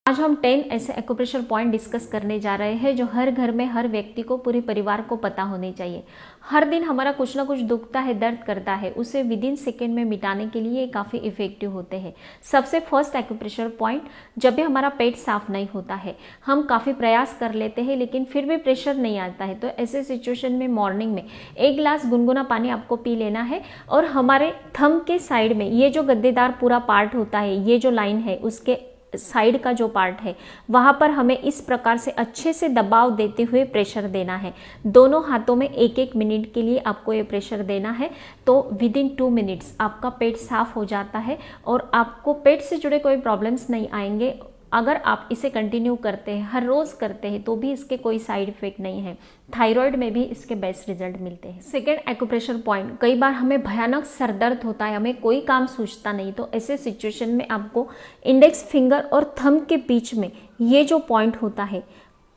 आज हम 10 ऐसे एक्यूप्रेशर पॉइंट डिस्कस करने जा रहे हैं जो हर घर में हर व्यक्ति को, पूरे परिवार को पता होने चाहिए। हर दिन हमारा कुछ ना कुछ दुखता है, दर्द करता है, उसे विदिन सेकेंड में मिटाने के लिए काफ़ी इफेक्टिव होते हैं। सबसे फर्स्ट एक्यूप्रेशर पॉइंट, जब भी हमारा पेट साफ नहीं होता है, हम काफ़ी प्रयास कर लेते हैं लेकिन फिर भी प्रेशर नहीं आता है, तो ऐसे सिचुएशन में मॉर्निंग में 1 गिलास गुनगुना पानी आपको पी लेना है और हमारे थंब के साइड में ये जो गद्देदार पूरा पार्ट होता है, ये जो लाइन है उसके साइड का जो पार्ट है वहां पर हमें इस प्रकार से अच्छे से दबाव देते हुए प्रेशर देना है। दोनों हाथों में 1-1 मिनट के लिए आपको ये प्रेशर देना है, तो विदिन 2 मिनट्स आपका पेट साफ हो जाता है और आपको पेट से जुड़े कोई प्रॉब्लम्स नहीं आएंगे। अगर आप इसे कंटिन्यू करते हैं, हर रोज़ करते हैं, तो भी इसके कोई साइड इफेक्ट नहीं है। थायराइड में भी इसके बेस्ट रिजल्ट मिलते हैं। सेकेंड एक्यूप्रेशर पॉइंट, कई बार हमें भयानक सर दर्द होता है, हमें कोई काम सूझता नहीं, तो ऐसे सिचुएशन में आपको इंडेक्स फिंगर और थंब के बीच में ये जो पॉइंट होता है,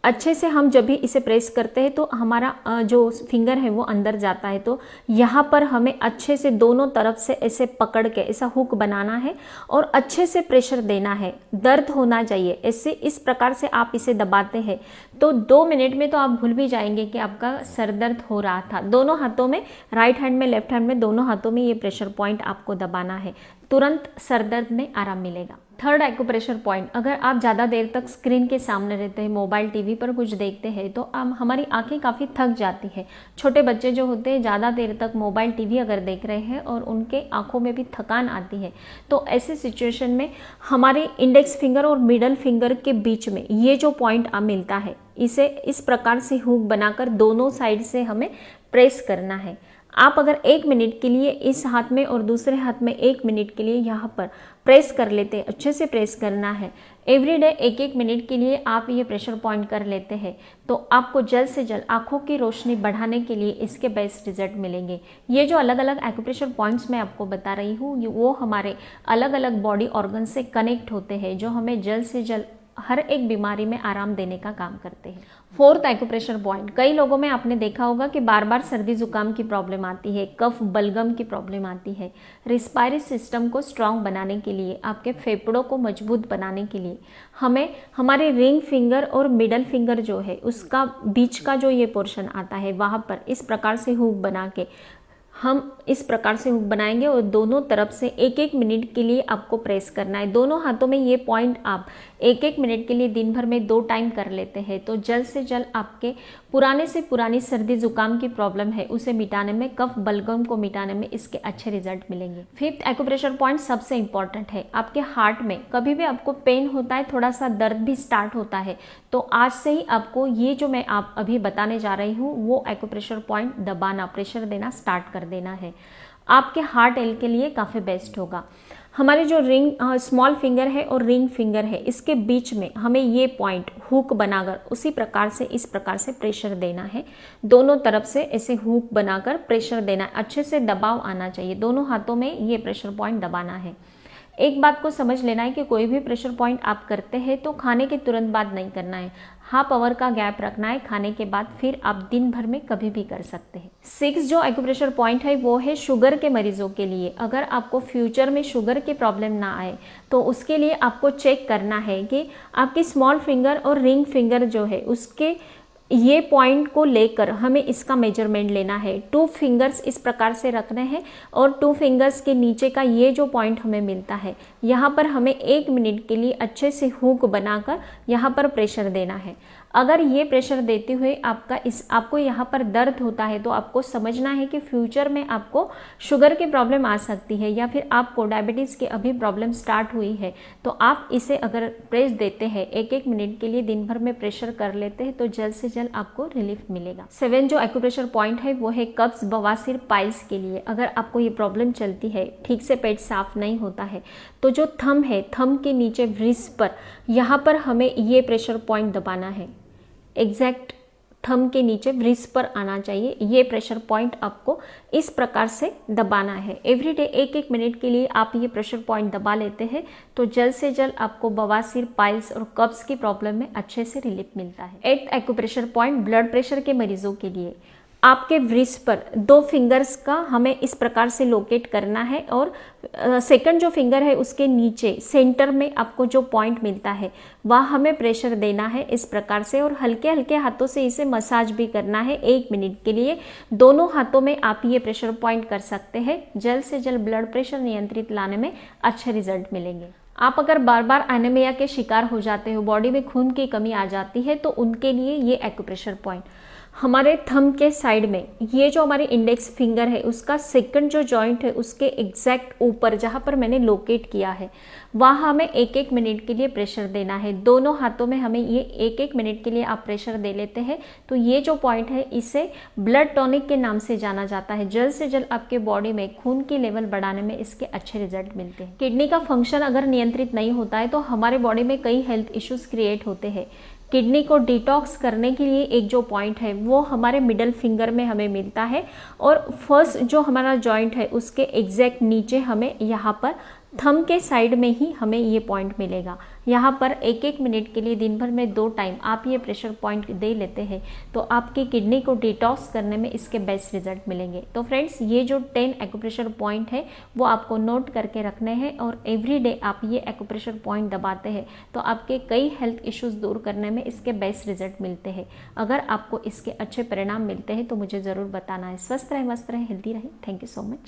अच्छे से हम जब भी इसे प्रेस करते हैं तो हमारा जो फिंगर है वो अंदर जाता है, तो यहाँ पर हमें अच्छे से दोनों तरफ से ऐसे पकड़ के ऐसा हुक बनाना है और अच्छे से प्रेशर देना है। दर्द होना चाहिए, ऐसे इस प्रकार से आप इसे दबाते हैं तो 2 मिनट में तो आप भूल भी जाएंगे कि आपका सर दर्द हो रहा था। दोनों हाथों में, राइट हैंड में, लेफ्ट हैंड में, दोनों हाथों में ये प्रेशर पॉइंट आपको दबाना है, तुरंत सर दर्द में आराम मिलेगा। थर्ड एक्यूप्रेशर पॉइंट, अगर आप ज़्यादा देर तक स्क्रीन के सामने रहते हैं, मोबाइल टीवी पर कुछ देखते हैं, तो हमारी आंखें काफ़ी थक जाती है। छोटे बच्चे जो होते हैं ज़्यादा देर तक मोबाइल टीवी अगर देख रहे हैं और उनके आंखों में भी थकान आती है, तो ऐसे सिचुएशन में हमारे इंडेक्स फिंगर और मिडल फिंगर के बीच में ये जो पॉइंट मिलता है, इसे इस प्रकार से हुक बनाकर दोनों साइड से हमें प्रेस करना है। आप अगर 1 मिनट के लिए इस हाथ में और दूसरे हाथ में 1 मिनट के लिए यहाँ पर प्रेस कर लेते हैं, अच्छे से प्रेस करना है। एवरीडे 1-1 मिनट के लिए आप ये प्रेशर पॉइंट कर लेते हैं तो आपको जल्द से जल्द आंखों की रोशनी बढ़ाने के लिए इसके बेस्ट रिजल्ट मिलेंगे। ये जो अलग अलग एक्यूप्रेशर पॉइंट्स मैं आपको बता रही हूँ, वो हमारे अलग अलग बॉडी ऑर्गन से कनेक्ट होते हैं, जो हमें जल्द से जल्द हर एक बीमारी में आराम देने का काम करते हैं। फोर्थ एक्यूप्रेशर पॉइंट, कई लोगों में आपने देखा होगा कि बार बार सर्दी जुकाम की प्रॉब्लम आती है, कफ बलगम की प्रॉब्लम आती है। रिस्पायरी सिस्टम को स्ट्रांग बनाने के लिए, आपके फेफड़ों को मजबूत बनाने के लिए हमें हमारे रिंग फिंगर और मिडल फिंगर जो है उसका बीच का जो ये पोर्शन आता है वहाँ पर इस प्रकार से हुक बना के हम इस प्रकार से हुक बनाएंगे और दोनों तरफ से 1-1 मिनट के लिए आपको प्रेस करना है। दोनों हाथों में ये पॉइंट आप 1-1 मिनट के लिए दिन भर में 2 टाइम कर लेते हैं तो जल्द से जल्द आपके पुराने से पुरानी सर्दी जुकाम की प्रॉब्लम है उसे मिटाने में, कफ बलगम को मिटाने में इसके अच्छे रिजल्ट मिलेंगे। फिफ्थ एक्यूप्रेशर पॉइंट सबसे इंपॉर्टेंट है। आपके हार्ट में कभी भी आपको पेन होता है, थोड़ा सा दर्द भी स्टार्ट होता है, तो आज से ही आपको ये जो मैं आप अभी बताने जा रही हूँ वो एक्यूप्रेशर पॉइंट दबाना, प्रेशर देना स्टार्ट कर देना है। आपके हार्ट हेल्थ के लिए काफ़ी बेस्ट होगा। हमारे जो स्मॉल फिंगर है और रिंग फिंगर है, इसके बीच में हमें ये पॉइंट हुक बनाकर उसी प्रकार से इस प्रकार से प्रेशर देना है। दोनों तरफ से ऐसे हुक बनाकर प्रेशर देना है, अच्छे से दबाव आना चाहिए। दोनों हाथों में ये प्रेशर पॉइंट दबाना है। एक बात को समझ लेना है कि कोई भी प्रेशर पॉइंट आप करते हैं तो खाने के तुरंत बाद नहीं करना है, हाफ आवर का गैप रखना है खाने के बाद, फिर आप दिन भर में कभी भी कर सकते हैं। 6 जो एक्यूप्रेशर पॉइंट है वो है शुगर के मरीजों के लिए। अगर आपको फ्यूचर में शुगर की प्रॉब्लम ना आए तो उसके लिए आपको चेक करना है कि आपकी स्मॉल फिंगर और रिंग फिंगर जो है उसके ये पॉइंट को लेकर हमें इसका मेजरमेंट लेना है। 2 फिंगर्स इस प्रकार से रखने हैं और 2 फिंगर्स के नीचे का ये जो पॉइंट हमें मिलता है, यहाँ पर हमें 1 मिनट के लिए अच्छे से हुक बनाकर यहाँ पर प्रेशर देना है। अगर ये प्रेशर देते हुए आपको यहाँ पर दर्द होता है तो आपको समझना है कि फ्यूचर में आपको शुगर की प्रॉब्लम आ सकती है या फिर आपको डायबिटीज़ की अभी प्रॉब्लम स्टार्ट हुई है, तो आप इसे अगर प्रेस देते हैं 1-1 मिनट के लिए दिन भर में प्रेशर कर लेते हैं तो जल्द से जल्द आपको रिलीफ मिलेगा। 7 जो एक्यूप्रेशर पॉइंट है वो है कब्ज, बवासीर, पाइल्स के लिए। अगर आपको ये प्रॉब्लम चलती है, ठीक से पेट साफ नहीं होता है, तो जो थंब है, थंब के नीचे व्रिस्ट पर यहाँ पर हमें ये प्रेशर पॉइंट दबाना है। एग्जैक्ट थंब के नीचे व्रिस्ट पर आना चाहिए। ये प्रेशर पॉइंट आपको इस प्रकार से दबाना है। एवरीडे 1-1 मिनट के लिए आप ये प्रेशर पॉइंट दबा लेते हैं तो जल्द से जल्द आपको बवासीर, पाइल्स और कब्ज की प्रॉब्लम में अच्छे से रिलीफ मिलता है। 8th acupressure point blood pressure के मरीजों के लिए। आपके wrist पर 2 फिंगर्स का हमें इस प्रकार से लोकेट करना है और सेकंड जो फिंगर है उसके नीचे सेंटर में आपको जो पॉइंट मिलता है वह हमें प्रेशर देना है इस प्रकार से, और हल्के हल्के हाथों से इसे मसाज भी करना है 1 मिनट के लिए। दोनों हाथों में आप ये प्रेशर पॉइंट कर सकते हैं। जल्द से जल्द ब्लड प्रेशर नियंत्रित लाने में अच्छे रिजल्ट मिलेंगे। आप अगर बार बार एनीमिया के शिकार हो जाते हो, बॉडी में खून की कमी आ जाती है, तो उनके लिए ये एक्यूप्रेशर पॉइंट हमारे थंब के साइड में, ये जो हमारी इंडेक्स फिंगर है उसका सेकंड जो जॉइंट है उसके एग्जैक्ट ऊपर जहाँ पर मैंने लोकेट किया है वहाँ हमें 1-1 मिनट के लिए प्रेशर देना है। दोनों हाथों में हमें ये 1-1 मिनट के लिए आप प्रेशर दे लेते हैं तो ये जो पॉइंट है इसे ब्लड टॉनिक के नाम से जाना जाता है। जल्द से जल्द आपके बॉडी में खून की लेवल बढ़ाने में इसके अच्छे रिजल्ट मिलते हैं। किडनी का फंक्शन अगर नियंत्रित नहीं होता है तो हमारे बॉडी में कई हेल्थ इश्यूज क्रिएट होते हैं। किडनी को डिटॉक्स करने के लिए एक जो पॉइंट है वो हमारे मिडल फिंगर में हमें मिलता है, और फर्स्ट जो हमारा जॉइंट है उसके एग्जैक्ट नीचे हमें यहाँ पर थंब के साइड में ही हमें ये पॉइंट मिलेगा। यहाँ पर 1-1 मिनट के लिए दिन भर में 2 टाइम आप ये प्रेशर पॉइंट दे लेते हैं तो आपकी किडनी को डिटॉक्स करने में इसके बेस्ट रिजल्ट मिलेंगे। तो फ्रेंड्स, ये जो 10 एक्यूप्रेशर पॉइंट है वो आपको नोट करके रखने हैं और एवरी डे आप ये एक्यूप्रेशर पॉइंट दबाते हैं तो आपके कई हेल्थ इश्यूज दूर करने में इसके बेस्ट रिजल्ट मिलते हैं। अगर आपको इसके अच्छे परिणाम मिलते हैं तो मुझे ज़रूर बताना है। स्वस्थ रहें, मस्त रहें, हेल्दी रहें। Thank you so much.